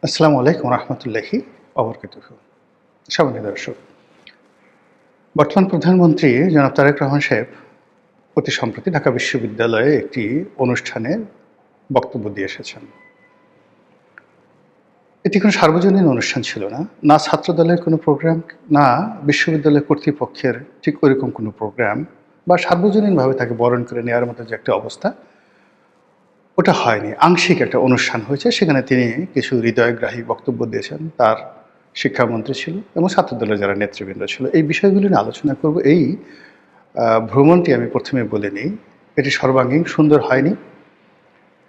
আসসালামু আলাইকুম রহমতুল্লাহি অবরকাতুহু। সম্মানিত দর্শক, বর্তমান প্রধানমন্ত্রী জনাব তারেক রহমান সাহেব অতি সম্প্রতি ঢাকা বিশ্ববিদ্যালয়ে একটি অনুষ্ঠানে বক্তব্য দিয়ে এসেছেন। এটি কোনো সার্বজনীন অনুষ্ঠান ছিল না, না ছাত্রদলের কোনো প্রোগ্রাম, না বিশ্ববিদ্যালয় কর্তৃপক্ষের ঠিক ওইরকম কোনো প্রোগ্রাম বা সার্বজনীনভাবে তাকে বরণ করে নেওয়ার মতো যে একটা অবস্থা, ওটা হয়নি। আংশিক একটা অনুষ্ঠান হয়েছে, সেখানে তিনি কিছু হৃদয়গ্রাহী বক্তব্য দিয়েছেন। তার শিক্ষামন্ত্রী ছিল এবং ছাত্রদলের যারা নেতৃবৃন্দ ছিল। এই বিষয়গুলো নিয়ে আলোচনা করব। এই ভ্রমণটি আমি প্রথমে বলে নিই, এটি সর্বাঙ্গীন সুন্দর হয়নি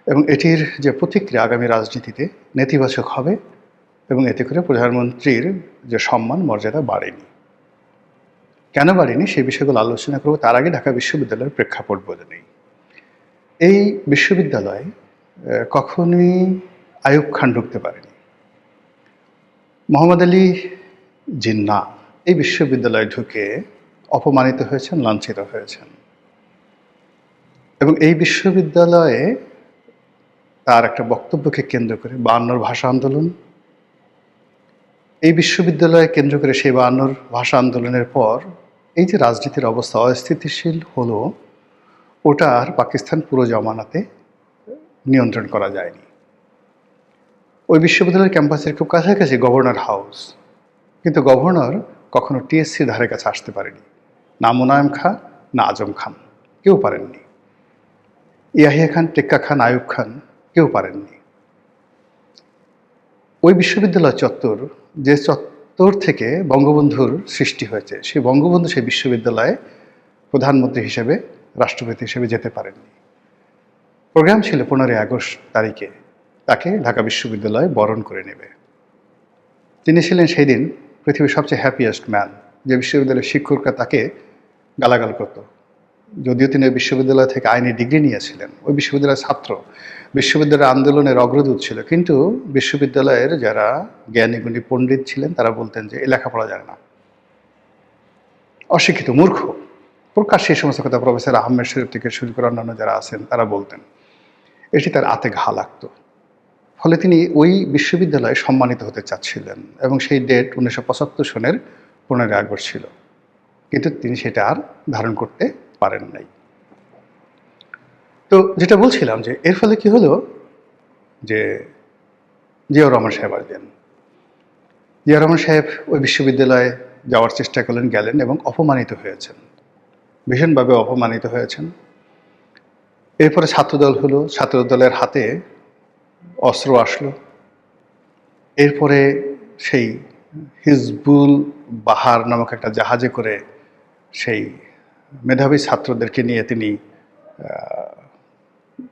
এবং এটির যে প্রতিক্রিয়া আগামী রাজনীতিতে নেতিবাচক হবে এবং এতে করে প্রধানমন্ত্রীর যে সম্মান মর্যাদা বাড়েনি। কেন বাড়েনি সেই বিষয়গুলো আলোচনা করব। তার আগে ঢাকা বিশ্ববিদ্যালয়ের প্রেক্ষাপট বলে নেই। এই বিশ্ববিদ্যালয়ে কখনোই আইয়ুব খান ঢুকতে পারেনি। মোহাম্মদ আলী জিন্না এই বিশ্ববিদ্যালয়ে ঢুকে অপমানিত হয়েছেন, লাঞ্ছিত হয়েছেন এবং এই বিশ্ববিদ্যালয়ে তার একটা বক্তব্যকে কেন্দ্র করে ৫২'র ভাষা আন্দোলন, এই বিশ্ববিদ্যালয়ে কেন্দ্র করে সেই ৫২'র ভাষা আন্দোলনের পর এই যে রাজনীতির অবস্থা অস্থিতিশীল হলো, ওটা আর পাকিস্তান পুরো জমানাতে নিয়ন্ত্রণ করা যায়নি। ওই বিশ্ববিদ্যালয়ের ক্যাম্পাসের খুব কাছাকাছি গভর্নর হাউস, কিন্তু গভর্নর কখনো টিএসসির ধারে কাছে আসতে পারেনি। না মোনায়েম খান, না আজম খান, কেউ পারেননি। ইয়াহিয়া খান, টেক্কা খান, আইয়ুব খান কেউ পারেননি। ওই বিশ্ববিদ্যালয় চত্বর, যে চত্বর থেকে বঙ্গবন্ধুর সৃষ্টি হয়েছে, সেই বঙ্গবন্ধু সেই বিশ্ববিদ্যালয়ে প্রধানমন্ত্রী হিসেবে, রাষ্ট্রপতি হিসেবে যেতে পারেননি। প্রোগ্রাম ছিল 15ই আগস্ট তারিখে তাকে ঢাকা বিশ্ববিদ্যালয়ে বরণ করে নেবে। তিনি ছিলেন সেই দিন পৃথিবীর সবচেয়ে হ্যাপিয়েস্ট ম্যান। যে বিশ্ববিদ্যালয়ের শিক্ষকরা তাকে গালাগাল করত, যদিও তিনি ওই বিশ্ববিদ্যালয় থেকে আইনি ডিগ্রি নিয়েছিলেন, ওই বিশ্ববিদ্যালয়ের ছাত্র, বিশ্ববিদ্যালয়ের আন্দোলনের অগ্রদূত ছিল, কিন্তু বিশ্ববিদ্যালয়ের যারা জ্ঞানীগুণী পণ্ডিত ছিলেন তারা বলতেন যে এ লেখাপড়া জানে না, অশিক্ষিত, মূর্খ। প্রকাশ্যে এই সমস্ত কথা প্রফেসর আহমেদ শরীফ থেকে শুরু করে অন্যান্য যারা আছেন তারা বলতেন। এটি তার আতে ঘা লাগতো। ফলে তিনি ওই বিশ্ববিদ্যালয়ে সম্মানিত হতে চাচ্ছিলেন এবং সেই ডেট 1975 সনের 15ই আগস্ট ছিল, কিন্তু তিনি সেটা আর ধারণ করতে পারেন নাই। তো যেটা বলছিলাম যে এর ফলে কি হলো, যে জিয়াউর রহমান সাহেব আসবেন। জিয়াউর রহমান সাহেব ওই বিশ্ববিদ্যালয়ে যাওয়ার চেষ্টা করলেন, গেলেন এবং অপমানিত হয়েছেন, ভীষণভাবে অপমানিত হয়েছেন। এরপরে ছাত্রদল হলো, ছাত্রদলের হাতে অস্ত্র আসলো। এরপরে সেই হিজবুল বাহার নামক একটা জাহাজে করে সেই মেধাবী ছাত্রদেরকে নিয়ে তিনি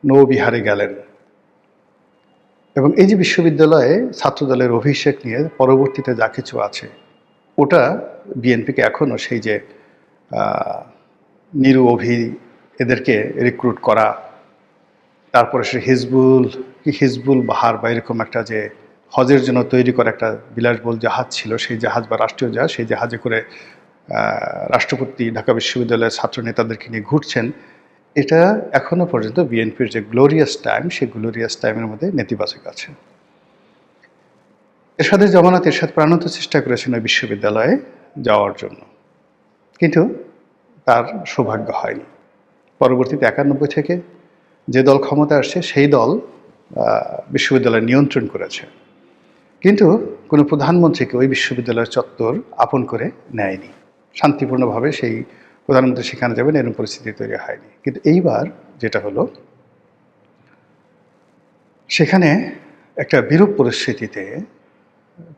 নৌবিহারে গেলেন এবং এই যে বিশ্ববিদ্যালয়ে ছাত্রদলের অভিষেক নিয়ে পরবর্তীতে যা কিছু আছে, ওটা বিএনপিকে এখনও সেই যে নিরু অভি এদেরকে রিক্রুট করা, তারপরে সে হিজবুল বাহার বা এরকম একটা যে হজের জন্য তৈরি করা একটা বিলাসবহুল জাহাজ ছিল, সেই জাহাজ বা রাষ্ট্রীয় জাহাজ, সেই জাহাজে করে রাষ্ট্রপতি ঢাকা বিশ্ববিদ্যালয়ের ছাত্র নেতাদেরকে নিয়ে ঘুরছেন, এটা এখনও পর্যন্ত বিএনপির যে গ্লোরিয়াস টাইম, সেই গ্লোরিয়াস টাইমের মধ্যে নেতিবাচক আছে। এরশাদের জমানাত এরশাদ প্রাণান্ত চেষ্টা করেছেন ওই বিশ্ববিদ্যালয়ে যাওয়ার জন্য, কিন্তু তার সৌভাগ্য হয়নি। পরবর্তীতে 91 থেকে যে দল ক্ষমতা আসছে সেই দল বিশ্ববিদ্যালয় নিয়ন্ত্রণ করেছে, কিন্তু কোনো প্রধানমন্ত্রীকে ওই বিশ্ববিদ্যালয়ের চত্বর আপন করে নেয়নি। শান্তিপূর্ণভাবে সেই প্রধানমন্ত্রী সেখানে যাবেন এরকম পরিস্থিতি তৈরি হয়নি। কিন্তু এইবার যেটা হলো, সেখানে একটা বিরূপ পরিস্থিতিতে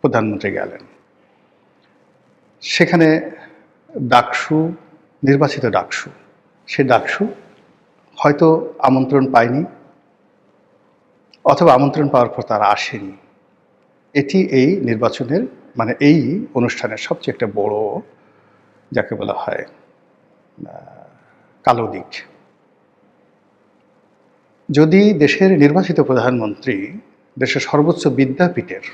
প্রধানমন্ত্রী গেলেন। সেখানে ডাকসু, নির্বাচিত ডাকসু, সে ডাকসু হয়তো আমন্ত্রণ পায়নি অথবা আমন্ত্রণ পাওয়ার পর তারা আসেনি। এটি এই নির্বাচনের মানে এই অনুষ্ঠানের সবচেয়ে একটা বড়, যাকে বলা হয় কালো দিক। যদি দেশের নির্বাচিত প্রধানমন্ত্রী দেশের সর্বোচ্চ বিদ্যাপীঠের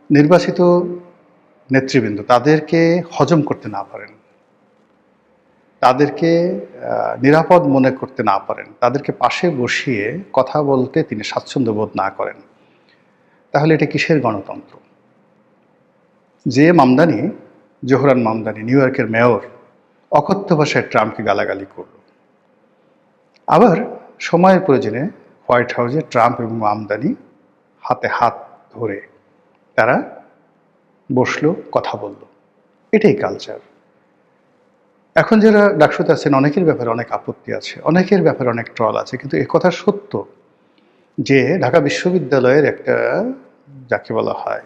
নির্বাচিত নেতৃবৃন্দ তাদেরকে হজম করতে না পারেন, তাদেরকে নিরাপদ মনে করতে না পারেন, তাদেরকে পাশে বসিয়ে কথা বলতে তিনি স্বাচ্ছন্দ্য বোধ না করেন, তাহলে এটা কিসের গণতন্ত্র? যে মামদানি, জোহরান মামদানি, নিউ ইয়র্কের মেয়র, অকথ্য ভাষায় ট্রাম্পকে গালাগালি করল। আবার সময়ের প্রয়োজনে হোয়াইট হাউসে ট্রাম্প এবং মামদানি হাতে হাত ধরে তারা বসলো, কথা বলল। এটাই কালচার। এখন যারা ডাকসুতে আছেন অনেকের ব্যাপারে অনেক আপত্তি আছে, অনেকের ব্যাপারে অনেক ট্রল আছে, কিন্তু একথা সত্য যে ঢাকা বিশ্ববিদ্যালয়ের একটা, যাকে বলা হয়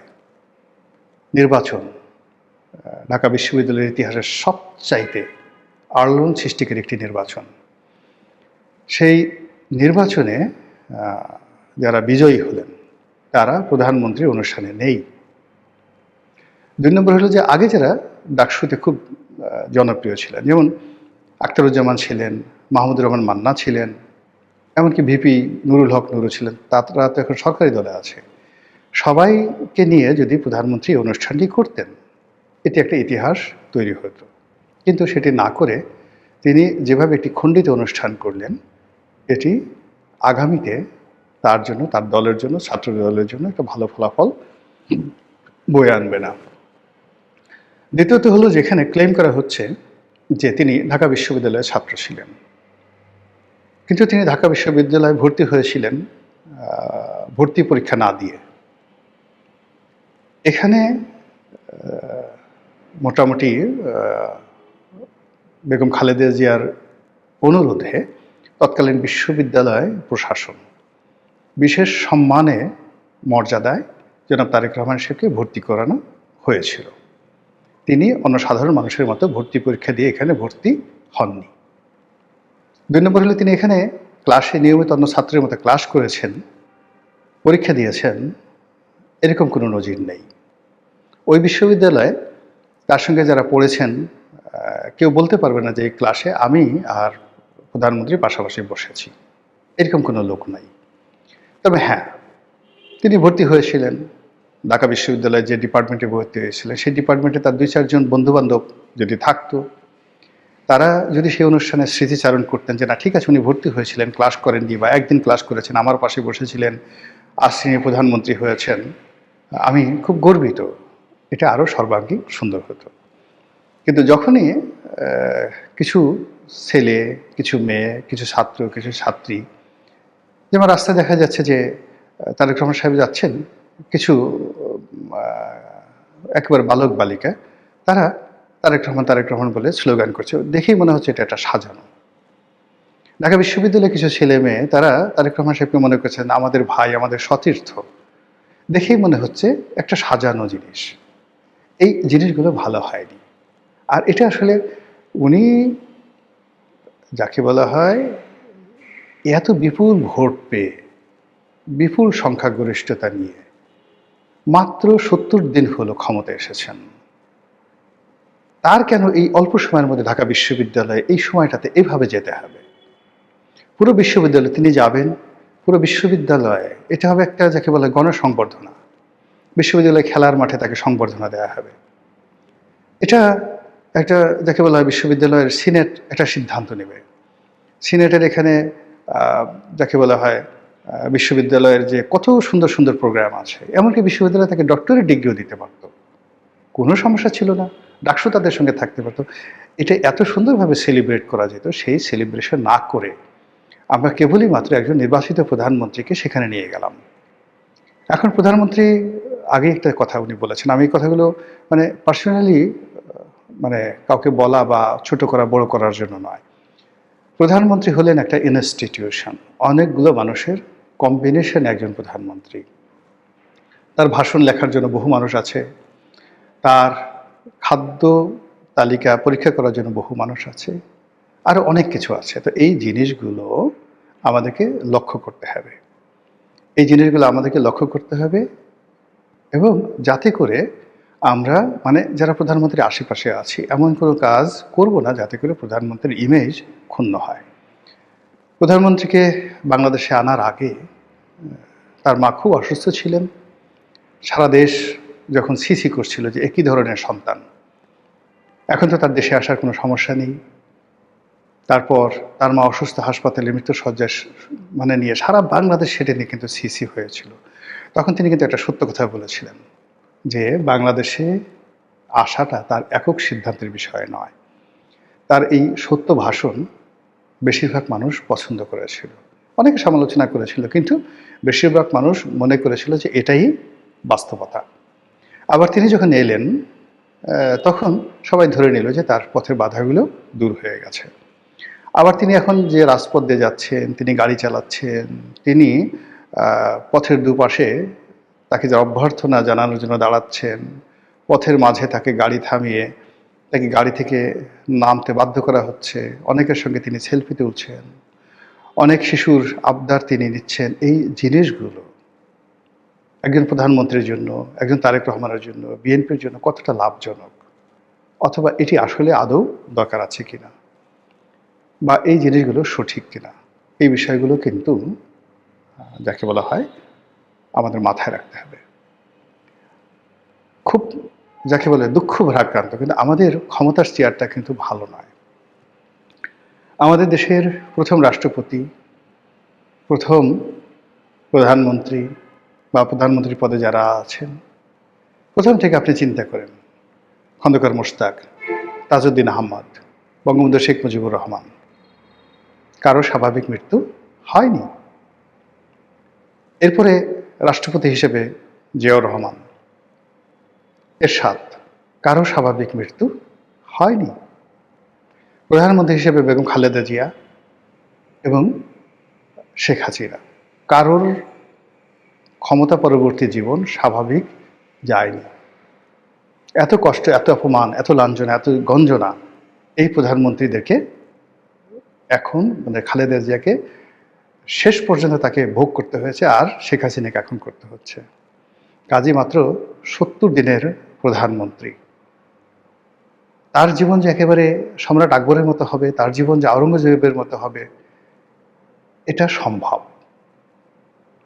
নির্বাচন, ঢাকা বিশ্ববিদ্যালয়ের ইতিহাসের সবচাইতে আলোড়ন সৃষ্টিকারী একটি নির্বাচন। সেই নির্বাচনে যারা বিজয়ী হলেন তারা প্রধানমন্ত্রীর অনুষ্ঠানে নেই। 2 নম্বর হলো যে আগে যারা ডাকসুতে খুব জনপ্রিয় ছিলেন, যেমন আখতারুজ্জামান ছিলেন, মাহমুদুর রহমান মান্না ছিলেন, এমনকি ভিপি নুরুল হক নুরু ছিলেন, তারা তো এখন সরকারি দলে আছে। সবাইকে নিয়ে যদি প্রধানমন্ত্রী অনুষ্ঠানটি করতেন, এটি একটা ইতিহাস তৈরি হতো। কিন্তু সেটি না করে তিনি যেভাবে একটি খণ্ডিত অনুষ্ঠান করলেন, এটি আগামীতে তার জন্য, তার দলের জন্য, ছাত্র দলের জন্য একটা ভালো ফলাফল বয়ে আনবে না। দ্বিতীয়ত হলো, যেখানে ক্লেম করা হচ্ছে যে তিনি ঢাকা বিশ্ববিদ্যালয়ের ছাত্র ছিলেন, কিন্তু তিনি ঢাকা বিশ্ববিদ্যালয়ে ভর্তি হয়েছিলেন ভর্তি পরীক্ষা না দিয়ে। এখানে মোটামুটি বেগম খালেদা জিয়ার অনুরোধে তৎকালীন বিশ্ববিদ্যালয় প্রশাসন বিশেষ সম্মানে, মর্যাদায় জনাব তারেক রহমান সাহেবকে ভর্তি করানো হয়েছিল। তিনি অন্য সাধারণ মানুষের মতো ভর্তি পরীক্ষা দিয়ে এখানে ভর্তি হননি। 2 নম্বর হলে তিনি এখানে ক্লাসে নিয়মিত অন্য ছাত্রের মতো ক্লাস করেছেন, পরীক্ষা দিয়েছেন, এরকম কোনো নজির নেই। ওই বিশ্ববিদ্যালয়ে তার সঙ্গে যারা পড়েছেন কেউ বলতে পারবে না যে এই ক্লাসে আমি আর প্রধানমন্ত্রী পাশাপাশি বসেছি, এরকম কোনো লোক নাই। তবে হ্যাঁ, তিনি ভর্তি হয়েছিলেন ঢাকা বিশ্ববিদ্যালয়ে যে ডিপার্টমেন্টে ভর্তি হয়েছিলেন, সেই ডিপার্টমেন্টে তার 2-4 জন বন্ধুবান্ধব যদি থাকতো, তারা যদি সেই অনুষ্ঠানে স্মৃতিচারণ করতেন যে না ঠিক আছে, উনি ভর্তি হয়েছিলেন, ক্লাস করেননি, বা একদিন ক্লাস করেছেন, আমার পাশে বসেছিলেন, আজ তিনি প্রধানমন্ত্রী হয়েছেন, আমি খুব গর্বিত, এটা আরও সর্বাঙ্গীন সুন্দর হতো। কিন্তু যখনই কিছু ছেলে, কিছু মেয়ে, কিছু ছাত্র, কিছু ছাত্রী, যেমন রাস্তায় দেখা যাচ্ছে যে তারেক রহমান সাহেব যাচ্ছেন, কিছু একেবারে বালক বালিকা, তারা তারেক রহমান তারেক রহমান বলে স্লোগান করছে, দেখেই মনে হচ্ছে এটা একটা সাজানো। ঢাকা বিশ্ববিদ্যালয়ে কিছু ছেলে মেয়ে, তারা তারেক রহমান সাহেবকে মনে করছেন আমাদের ভাই, আমাদের সতীর্থ, দেখেই মনে হচ্ছে একটা সাজানো জিনিস। এই জিনিসগুলো ভালো হয়নি। আর এটা আসলে উনি, যাকে বলা হয় এত বিপুল ভোট পেয়ে, বিপুল সংখ্যাগরিষ্ঠতা নিয়ে মাত্র 70 দিন হলো ক্ষমতায় এসেছেন, তার কেন এই অল্প সময়ের মধ্যে ঢাকা বিশ্ববিদ্যালয়ে এই সময়টাতে এভাবে যেতে হবে? পুরো বিশ্ববিদ্যালয়ে তিনি যাবেন, পুরো বিশ্ববিদ্যালয়ে এটা হবে একটা, যাকে বলে গণসংবর্ধনা। বিশ্ববিদ্যালয়ে খেলার মাঠে তাকে সংবর্ধনা দেওয়া হবে। এটা একটা, যাকে বলা হয় বিশ্ববিদ্যালয়ের সিনেট একটা সিদ্ধান্ত নেবে। সিনেটের এখানে যাকে বলা হয় বিশ্ববিদ্যালয়ের যে কত সুন্দর সুন্দর প্রোগ্রাম আছে, এমনকি বিশ্ববিদ্যালয় তাকে ডক্টরেট ডিগ্রিও দিতে পারত, কোনো সমস্যা ছিল না, ডাকসু তাদের সঙ্গে থাকতে পারত। এটা এত সুন্দরভাবে সেলিব্রেট করা যেত। সেই সেলিব্রেশন না করে আমরা কেবলই মাত্র একজন নির্বাচিত প্রধানমন্ত্রীকে সেখানে নিয়ে গেলাম। এখন প্রধানমন্ত্রী আগে একটা কথা উনি বলেছেন, আমি এই কথাগুলো মানে পার্সোনালি মানে কাউকে বলা বা ছোট করা বড় করার জন্য নয়। প্রধানমন্ত্রী হলেন একটা ইনস্টিটিউশন, অনেকগুলো মানুষের কম্বিনেশন একজন প্রধানমন্ত্রী। তার ভাষণ লেখার জন্য বহু মানুষ আছে, তার খাদ্য তালিকা পরীক্ষা করার জন্য বহু মানুষ আছে, আরও অনেক কিছু আছে। তো এই জিনিসগুলো আমাদেরকে লক্ষ্য করতে হবে, এই জিনিসগুলো আমাদেরকে লক্ষ্য করতে হবে, এবং যাতে করে আমরা মানে যারা প্রধানমন্ত্রীর আশেপাশে আছি এমন কোনো কাজ করব না যাতে করে প্রধানমন্ত্রীর ইমেজ ক্ষুণ্ণ হয়। প্রধানমন্ত্রীকে বাংলাদেশে আনার আগে তার মা খুব অসুস্থ ছিলেন। সারা দেশ যখন সিসি করছিল যে একই ধরনের সন্তান, এখন তো তার দেশে আসার কোনো সমস্যা নেই। তারপর তার মা অসুস্থ, হাসপাতালে মৃত্যুশয্যায় মানে নিয়ে সারা বাংলাদেশ সেটা নিয়ে কিন্তু সিসি হয়েছিল। তখন তিনি কিন্তু একটা সত্য কথা বলেছিলেন যে বাংলাদেশে আসাটা তার একক সিদ্ধান্তের বিষয় নয়। তার এই সত্য ভাষণ বেশিরভাগ মানুষ পছন্দ করেছিল, অনেকে সমালোচনা করেছিল, কিন্তু বেশিরভাগ মানুষ মনে করেছিল যে এটাই বাস্তবতা। আবার তিনি যখন এলেন তখন সবাই ধরে নিল যে তার পথের বাধাগুলো দূর হয়ে গেছে। আবার তিনি এখন যে রাজপথ দিয়ে যাচ্ছেন, তিনি গাড়ি চালাচ্ছেন, তিনি পথের দুপাশে তাকে যে অভ্যর্থনা জানানোর জন্য দাঁড়াচ্ছেন, পথের মাঝে তাকে গাড়ি থামিয়ে তাকে গাড়ি থেকে নামতে বাধ্য করা হচ্ছে, অনেকের সঙ্গে তিনি সেলফি তুলছেন, অনেক শিশুর আবদার তিনি নিচ্ছেন। এই জিনিসগুলো একজন প্রধানমন্ত্রীর জন্য, একজন তারেক রহমানের জন্য, বিএনপির জন্য কতটা লাভজনক, অথবা এটি আসলে আদৌ দরকার আছে কিনা, বা এই জিনিসগুলো সঠিক কিনা, এই বিষয়গুলো কিন্তু যাকে বলা হয় আমাদের মাথায় রাখতে হবে। খুব যাকে বলে দুঃখ ভারাক্রান্ত, কিন্তু আমাদের ক্ষমতার চেয়ারটা কিন্তু ভালো নয়। আমাদের দেশের প্রথম রাষ্ট্রপতি, প্রথম প্রধানমন্ত্রী বা প্রধানমন্ত্রী পদে যারা আছেন, প্রথম থেকে আপনি চিন্তা করেন, খন্দকার মোশতাক, তাজউদ্দিন আহমদ, বঙ্গবন্ধু শেখ মুজিবুর রহমান, কারো স্বাভাবিক মৃত্যু হয়নি। এরপরে রাষ্ট্রপতি হিসেবে জিয়াউর রহমান, এরশাদ, কারো স্বাভাবিক মৃত্যু হয়নি। প্রধানমন্ত্রী হিসেবে বেগম খালেদা জিয়া এবং শেখ হাসিনা, কারোর ক্ষমতা পরবর্তী জীবন স্বাভাবিক যায়নি। এত কষ্ট, এত অপমান, এত লাঞ্ছনা, এত গঞ্জনা এই প্রধানমন্ত্রীদেরকে এখন খালেদা জিয়াকে শেষ পর্যন্ত তাকে ভোগ করতে হয়েছে, আর শেখ হাসিনাকে এখন করতে হচ্ছে। কাজী মাত্র 70 দিনের প্রধানমন্ত্রী, তার জীবন যে একেবারে সম্রাট আকবরের মতো হবে, তার জীবন যে আওরঙ্গজেবের মতো হবে, এটা সম্ভব।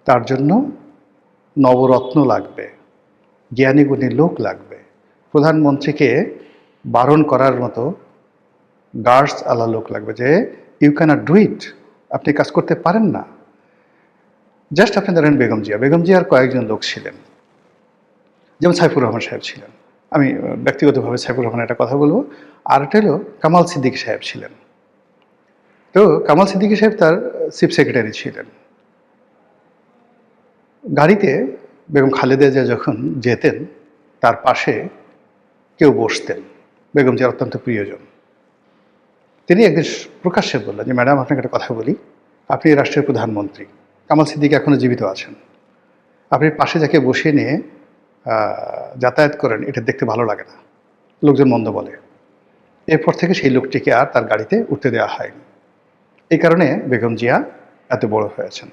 তার জন্য নবরত্ন লাগবে, জ্ঞানী গুণী লোক লাগবে, প্রধানমন্ত্রীকে বারণ করার মতো গার্ডস আলা লোক লাগবে, যে ইউ ক্যানট ডু ইট, আপনি কাজ করতে পারেন না। জাস্ট আপনি ধরেন বেগম জিয়া, বেগম জিয়ার কয়েকজন লোক ছিলেন, যেমন সাইফুর রহমান সাহেব ছিলেন। আমি ব্যক্তিগতভাবে সাইফুর রহমানের একটা কথা বলবো। আর একটা হলো কামাল সিদ্দিকী সাহেব ছিলেন। তো কামাল সিদ্দিকী সাহেব তার চিফ সেক্রেটারি ছিলেন। গাড়িতে বেগম খালেদা জিয়া যখন যেতেন, তার পাশে কেউ বসতেন, বেগম জিয়ার অত্যন্ত প্রিয়জন। তিনি একদিন প্রকাশ্যে বললেন যে, ম্যাডাম, আপনাকে একটা কথা বলি, আপনি রাষ্ট্রের প্রধানমন্ত্রী, কামাল সিদ্দিকী এখনো জীবিত আছেন, আপনি পাশে যাকে বসিয়ে নিয়ে যাতায়াত করেন, এটা দেখতে ভালো লাগে না, লোকজন মন্দ বলে। এরপর থেকে সেই লোকটিকে আর তার গাড়িতে উঠতে দেওয়া হয়নি। এই কারণে বেগম জিয়া এত বড় হয়েছেন।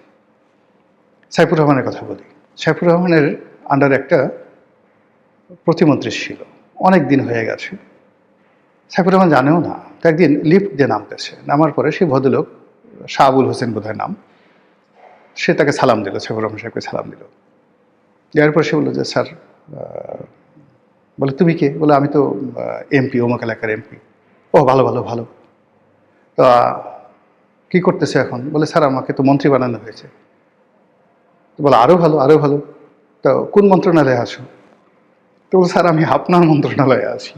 সাইফুর রহমানের কথা বলি, সাইফুর রহমানের আন্ডার একটা প্রতিমন্ত্রী ছিল, অনেক দিন হয়ে গেছে, সাইফুর রহমান জানেও না। তো একদিন লিফট দিয়ে নামতেছে, নামার পরে সেই ভদ্রলোক, শাহ আবুল হোসেন বোধহয় নাম, সে তাকে সালাম দিল, সাইফুর রহমান সাহেবকে সালাম দিল। দেওয়ার পর সে বললো যে, স্যার, বলে তুমি কে? বলে আমি তো এমপি, অমুক এলাকার এমপি। ও ভালো ভালো ভালো, তা কী করতেছে এখন? বলে, স্যার, আমাকে তো মন্ত্রী বানানো হয়েছে। তো বলে, আরও ভালো, আরও ভালো, তো কোন মন্ত্রণালয়ে আসো? তো বলে, স্যার, আমি আপনার মন্ত্রণালয়ে আছি।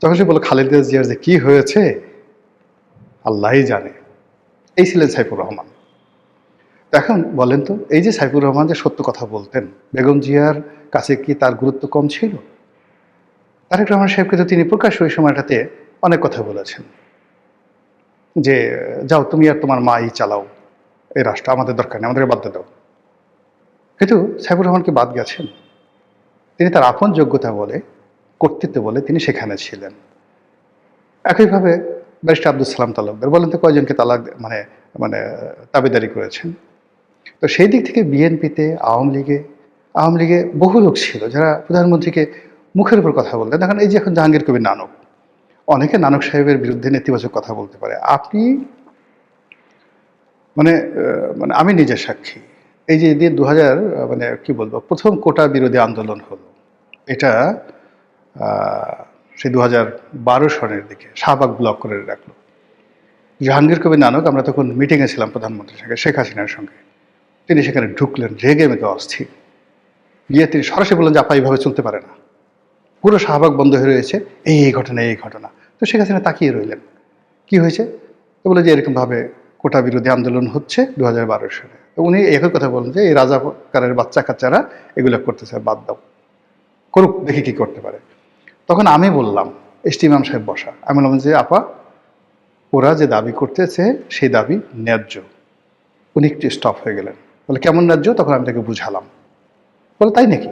তখন সে বলে, খালেদা জিয়ার যে কী হয়েছে আল্লাহই জানে। এই ছিলেন সাইফুর রহমান। এখন বলেন তো, এই যে সাইফুর রহমান যে সত্য কথা বলতেন, বেগম জিয়ার কাছে কি তার গুরুত্ব কম ছিল? তারেক রহমান সাহেবকে তো তিনি প্রকাশ্য ওই সময়টাতে অনেক কথা বলেছেন যে, যাও তুমি আর তোমার মাই চালাও এই রাষ্ট্র, আমাদের দরকার নেই, আমাদেরকে বাদ দাও। কিন্তু সাইফুর রহমানকে বাদ গেছেন? তিনি তার আপন যোগ্যতা বলে, কর্তৃত্ব বলে তিনি সেখানে ছিলেন। একইভাবে ব্যারিস্টার আব্দুল সালাম তালুকদার, বলেন তো কয়জনকে তালাক মানে মানে দাবিদারি করেছেন? তো সেই দিক থেকে বিএনপিতে, আওয়ামী লীগে বহু লোক ছিল যারা প্রধানমন্ত্রীকে মুখের উপর কথা বলতেন। দেখেন, এই যে এখন জাহাঙ্গীর কবির নানক, অনেকে নানক সাহেবের বিরুদ্ধে নেতিবাচক কথা বলতে পারে। আপনি মানে মানে আমি নিজের সাক্ষী। এই যে দিয়ে 2000 মানে কি বলবো, প্রথম কোটা বিরোধী আন্দোলন হলো, এটা সেই 2012 সনের দিকে শাহবাগ ব্লক করে রাখলো জাহাঙ্গীর কবির নানক। আমরা তখন মিটিংয়ে ছিলাম প্রধানমন্ত্রীর সঙ্গে, শেখ হাসিনার সঙ্গে। তিনি সেখানে ঢুকলেন, রেগে মেগে অস্থির। গিয়ে তিনি সরাসরি বললেন যে আপা এইভাবে চলতে পারে না, পুরো শাহবাগ বন্ধ হয়ে রয়েছে, এই ঘটনা এই ঘটনা। তো শেখ হাসিনা তাকিয়ে রইলেন, কি হয়েছে? তো বলে যে এরকমভাবে কোটা বিরোধী আন্দোলন হচ্ছে 2012 সালে। তো উনি একই কথা বলেন যে এই রাজাকারের বাচ্চা কাচ্চারা এগুলো করতেছে, বাদ দাও, করুক, দেখি কি করতে পারে। তখন আমি বললাম, এসটি ইমাম সাহেব বসা, আমি বললাম যে আপা ওরা যে দাবি করতেছে সেই দাবি ন্যায্য। উনি একটু স্টপ হয়ে গেলেন, বলে কেমন ন্যায্য? তখন আমি তাকে বুঝালাম। বলে তাই নাকি?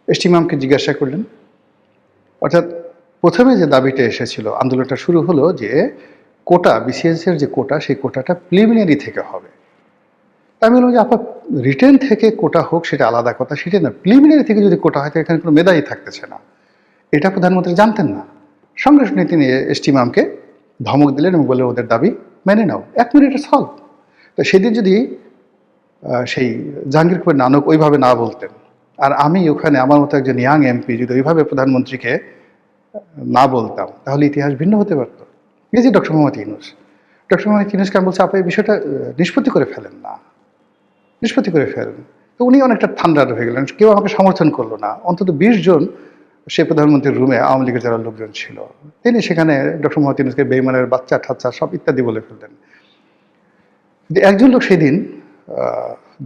এসটি ইমামকে জিজ্ঞাসা করলেন। অর্থাৎ প্রথমে যে দাবিটা এসেছিল, আন্দোলনটা শুরু হলো যে কোটা, বিসিএস এর যে কোটা, সেই কোটাটা প্রিলিমিনারি থেকে হবে। তা আমি বললাম যে আপা রিটেন থেকে কোটা হোক সেটা আলাদা কথা, সেটা না, প্রিলিমিনারি থেকে যদি কোটা হয় তো এখানে কোনো মেধাই থাকতেছে না। এটা প্রধানমন্ত্রী জানতেন না। সঙ্গে সঙ্গে তিনি এসটি ইমামকে ধমক দিলেন এবং বললেন ওদের দাবি মেনে নাও, 1 মিনিটে সলভ। তো সেদিন যদি সেই জাহাঙ্গীর কবির নানক ওইভাবে না বলতেন, আর আমি ওখানে আমার মতো একজন ইয়াং এমপি যদি ওইভাবে প্রধানমন্ত্রীকে না বলতাম, তাহলে ইতিহাস ভিন্ন হতে পারতো। এই যে ডক্টর মোহাম্মদ ইউনূস, ডক্টর মোহাম্মদ ইউনূসকে আমি বলছি আপনি এই বিষয়টা নিষ্পত্তি করে ফেলেন না, নিষ্পত্তি করে ফেলেন। তো উনি অনেকটা ঠান্ডা হয়ে গেলেন, কেউ আমাকে সমর্থন করলো না। অন্তত 20 জন সে প্রধানমন্ত্রীর রুমে আওয়ামী লীগের যারা লোকজন ছিল, তিনি সেখানে ডক্টর মোহাম্মদ ইউনূসকে বেঈমানের বাচ্চা ঠাচ্চা সব ইত্যাদি বলে ফেললেন। একজন লোক সেদিন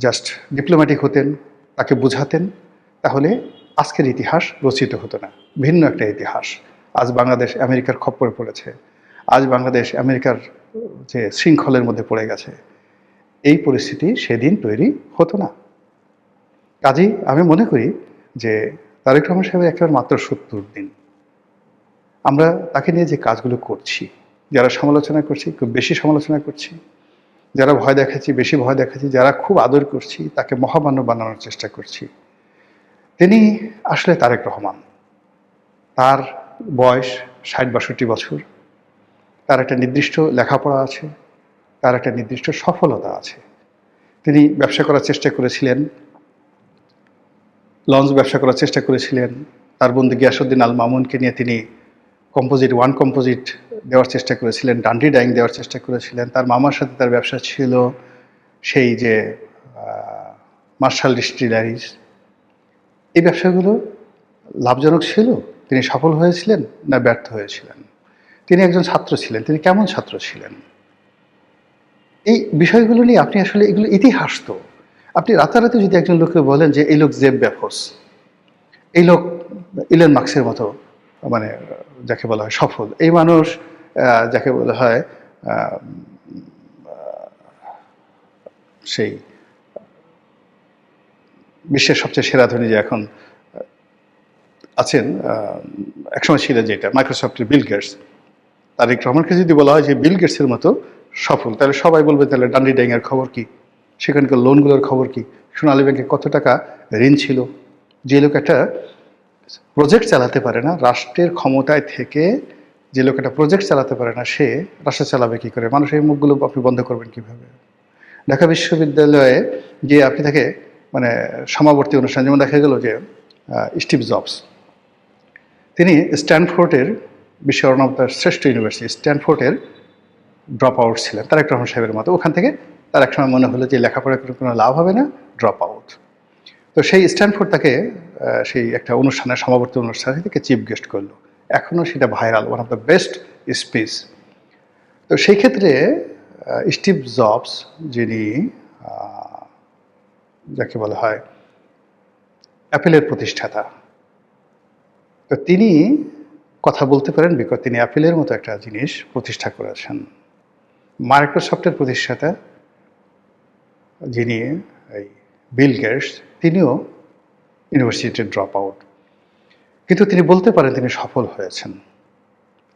জাস্ট ডিপ্লোম্যাটিক হতেন, তাকে বুঝাতেন, তাহলে আজকের ইতিহাস রচিত হতো না, ভিন্ন একটা ইতিহাস। আজ বাংলাদেশ আমেরিকার খপ্পরে পড়েছে, আজ বাংলাদেশ আমেরিকার যে শৃঙ্খলের মধ্যে পড়ে গেছে, এই পরিস্থিতি সেদিন তৈরি হতো না। কাজেই আমি মনে করি যে তারেক রহমান সাহেবের একেবারে মাত্র 70 দিন, আমরা তাকে নিয়ে যে কাজগুলো করছি, যারা সমালোচনা করছি খুব বেশি সমালোচনা করছি, যারা ভয় দেখাচ্ছি বেশি ভয় দেখাচ্ছি, যারা খুব আদর করছি তাকে মহামান্য বানানোর চেষ্টা করছি। তিনি আসলে তারেক রহমান। তার বয়স 60-62 বছর, তার একটা নির্দিষ্ট লেখাপড়া আছে, তার একটা নির্দিষ্ট সফলতা আছে। তিনি ব্যবসা করার চেষ্টা করেছিলেন, লঞ্চ ব্যবসা করার চেষ্টা করেছিলেন, তার বন্ধু গিয়াসউদ্দিন আল মামুনকে নিয়ে তিনি কম্পোজিট কম্পোজিট দেওয়ার চেষ্টা করেছিলেন, ডান্ডি ডাইং দেওয়ার চেষ্টা করেছিলেন। তার মামার সাথে তার ব্যবসা ছিল সেই যে মার্শাল ডিস্টিলারিজ। এই ব্যবসাগুলো লাভজনক ছিল, তিনি সফল হয়েছিলেন না ব্যর্থ হয়েছিলেন? তিনি একজন ছাত্র ছিলেন, তিনি কেমন ছাত্র ছিলেন? এই বিষয়গুলো নিয়ে আপনি আসলে, এগুলো ইতিহাস। তো আপনি রাতারাতি যদি একজন লোককে বলেন যে এই লোক জেব বেফোস, এই লোক ইলন মার্কসের মতো, মানে যাকে বলা হয় সফল, এই মানুষ যাকে বলা হয় সেই বিশ্বের সবচেয়ে সেরা ধনী যে এখন আছেন, একসময় ছিল যেটা মাইক্রোসফটের বিল গেটস, তারেক রহমানকে যদি বলা হয় যে বিল গেটসের মতো সফল, তাহলে সবাই বলবে তাহলে ডান্ডি ডাইংয়ের খবর কি, সেখানকার লোনগুলোর খবর কি, সোনালী ব্যাংকে কত টাকা ঋণ ছিল। যে লোক একটা প্রজেক্ট চালাতে পারে না, রাষ্ট্রের ক্ষমতায় থেকে যে লোক একটা প্রজেক্ট চালাতে পারে না, সে রাষ্ট্র চালাবে কী করে? মানুষের মুখগুলো আপনি বন্ধ করবেন কীভাবে? ঢাকা বিশ্ববিদ্যালয়ে গিয়ে আপনি তাকে মানে সমাবর্তী অনুষ্ঠান, যেমন দেখা গেল যে স্টিভ জবস, তিনি স্ট্যানফোর্ডের বিশ্বের অন্যতম শ্রেষ্ঠ ইউনিভার্সিটি স্ট্যানফোর্ডের ড্রপ আউট ছিলেন তারেক রহমান সাহেবের মতো। ওখান থেকে তার একসময় মনে হলো যে লেখাপড়া করে কোনো লাভ হবে না, ড্রপ আউট। তো সেই স্ট্যানফোর্ড তাকে সেই একটা অনুষ্ঠানে, সমাবর্তী অনুষ্ঠানে থেকে চিফ গেস্ট করলো। এখনও সেটা viral, one of the best speech. তো সেই ক্ষেত্রে স্টিভ জবস, যিনি যাকে বলা হয় অ্যাপেলের প্রতিষ্ঠাতা, তো তিনি কথা বলতে পারেন বিকজ তিনি অ্যাপেলের মতো একটা জিনিস প্রতিষ্ঠা করেছেন। মাইক্রোসফটের প্রতিষ্ঠাতা যিনি এই বিল গেটস, তিনিও ইউনিভার্সিটির ড্রপ আউট, কিন্তু তিনি বলতে পারেন তিনি সফল হয়েছেন,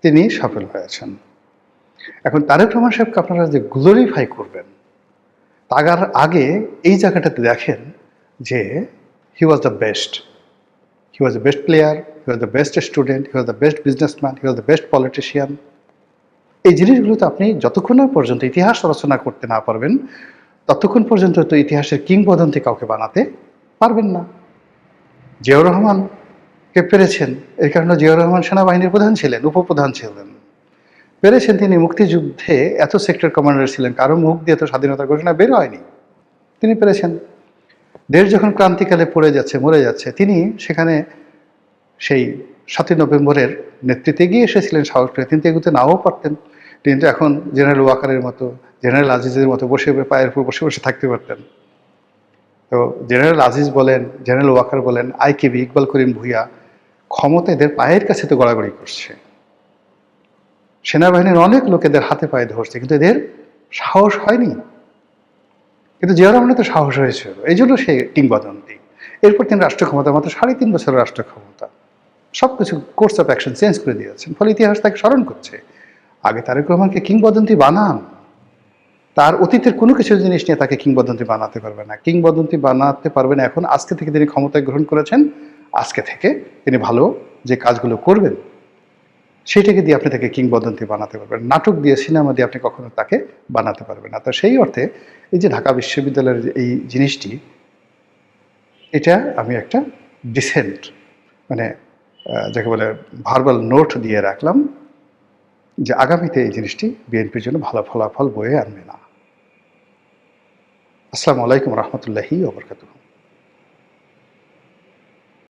তিনি সফল হয়েছেন। এখন তারেক রহমান সাহেবকে আপনারা যে গ্লোরিফাই করবেন, তার আগে এই জায়গাটাতে দেখেন যে he was the best, he was the best player, he was the best student, he was the best businessman, he was the best politician. এই জিনিসগুলোতে আপনি যতক্ষণ না পর্যন্ত ইতিহাস রচনা করতে না পারবেন, ততক্ষণ পর্যন্ত তো ইতিহাসের কিংবদন্তি কাউকে বানাতে পারবেন না। জিয়াউর রহমানকে পেরেছেন, এর কারণে জিয়াউর রহমান সেনাবাহিনীর প্রধান ছিলেন, উপপ্রধান ছিলেন। পেরেছেন তিনি মুক্তিযুদ্ধে এত সেক্টর কমান্ডার ছিলেন, কারো মুখ দিয়ে তো স্বাধীনতার ঘোষণা বের হয়নি, তিনি পেরেছেন। দেশ যখন ক্রান্তিকালে পড়ে যাচ্ছে, মরে যাচ্ছে, তিনি সেখানে সেই ৭ই নভেম্বরের নেতৃত্বে এগিয়ে এসেছিলেন সাহস করে। তিনি তো এগোতে নাও পারতেন। তিনি তো এখন জেনারেল ওয়াকারের মতো, জেনারেল আজিজের মতো বসে পায়ের উপর বসে বসে থাকতে পারতেন। তো জেনারেল আজিজ বলেন, জেনারেল ওয়াকার বলেন, আইকেবি, ইকবাল করিম ভূঁইয়া ক্ষমতা এদের পায়ের কাছে তো গড়াগড়ি করছে। সেনাবাহিনীর অনেক লোক এদের হাতে পায়ে ধরছে, কিন্তু এদের সাহস হয়নি। কিন্তু জিয়া রহমানের তো সাহস হয়েছিল, এই জন্য সে কিংবদন্তি। এরপর তিনি রাষ্ট্র ক্ষমতা, মাত্র ৩.৫ বছরের রাষ্ট্র ক্ষমতা, সবকিছু কোর্স অফ অ্যাকশন চেঞ্জ করে দিয়েছেন। ফলে ইতিহাস তাকে স্মরণ করছে। আগে তারেক রহমানকে কিংবদন্তি বানান, তার অতীতের কোনো কিছু জিনিস নিয়ে তাকে কিংবদন্তি বানাতে পারবে না। কিংবদন্তি বানাতে পারবে না এখন, আজকে থেকে তিনি ক্ষমতায় গ্রহণ করেছেন, আজকে থেকে তিনি ভালো যে কাজগুলো করবেন সেটাকে দিয়ে আপনি তাকে কিংবদন্তি বানাতে পারবেন। নাটক দিয়ে, সিনেমা দিয়ে আপনি কখনো তাকে বানাতে পারবেন না। তো সেই অর্থে এই যে ঢাকা বিশ্ববিদ্যালয়ের এই জিনিসটি, এটা আমি একটা ডিসেন্ট, মানে যাকে বলে ভার্বাল নোট দিয়ে রাখলাম যে আগামীতে এই জিনিসটি বিএনপির জন্য ভালো ফলাফল বয়ে আনবে না। আসসালামু আলাইকুম রহমতুল্লাহি ওয়া বারাকাতুহু।